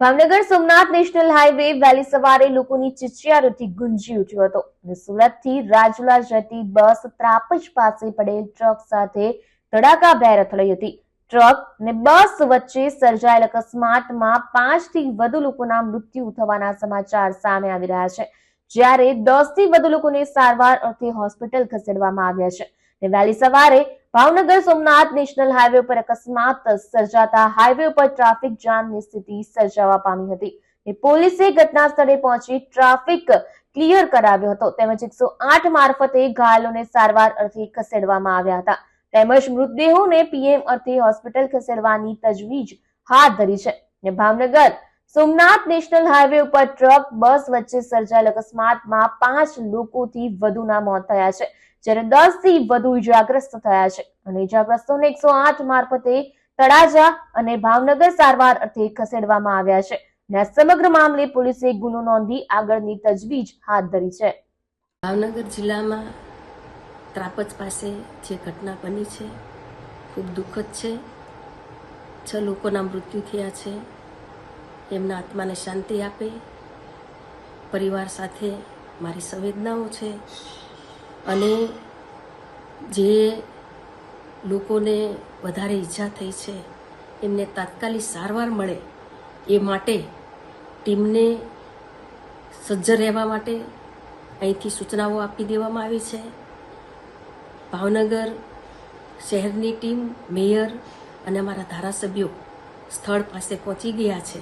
Bhavnagar Somnath national highway વહેલી સવારે લોકોની ચિચિયારીથી ગુંજી ઉઠ્યો હતો અને સુરતથી રાજુલા જતી બસ ત્રાપજ પાસે પડેલ ટ્રક સાથે ધડાકાભેર અથડાઈ હતી। ટ્રક અને બસ વચ્ચે સર્જાયેલ અકસ્માતમાં 5 થી વધુ લોકોના મૃત્યુ થવાના સમાચાર સામે આવી રહ્યા છે, જ્યારે 10 થી વધુ લોકોને સારવાર અર્થે હોસ્પિટલ ખસેડવામાં આવ્યા છે। વહેલી સવારે ભાવનગર સોમનાથ નેશનલ હાઈવે પર અકસ્માત સર્જાતા હાઈવે પર ટ્રાફિક જામની સ્થિતિ સર્જાવા પામી હતી। પોલીસે ઘટના સ્થળે પહોંચી ટ્રાફિક ક્લિયર કરાવ્યો હતો તેમજ 108 મારફતે ઘાયલોને સારવાર અર્થે ખસેડવામાં આવ્યા હતા તેમજ મૃતદેહોને પીએમ અર્થે હોસ્પિટલ ખસેડવાની તજવીજ હાથ ધરી છે। ભાવનગર સોમનાથ નેશનલ હાઈવે ઉપર ટ્રક બસ વચ્ચે સર્જાયેલ અકસ્માતમાં 5 લોકોથી વધુના મોત થયા છે, જ્યારે 10 થી વધુ ઇજાગ્રસ્ત થયા છે અને ઇજાગ્રસ્તોને 108 મારફતે તળાજા અને ભાવનગર સારવાર અર્થે ખસેડવામાં આવ્યા છે અને સમગ્ર મામલે પોલીસે ગુનો નોંધી આગળની તજવીજ હાથ ધરી છે। ભાવનગર જિલ્લામાં ત્રાપજ પાસે જે ઘટના બની છે ખૂબ દુઃખદ છે। 6 લોકોના મૃત્યુ થયા છે। એમના આત્માને શાંતિ આપે, પરિવાર સાથે મારી સંવેદનાઓ છે અને જે લોકોને વધારે ઈજા થઈ છે એમને તાત્કાલિક સારવાર મળે એ માટે ટીમને સજ્જ રહેવા માટે અહીંથી સૂચનાઓ આપી દેવામાં આવી છે। ભાવનગર શહેરની ટીમ, મેયર અને અમારા ધારાસભ્યો સ્થળ પાસે પહોંચી ગયા છે।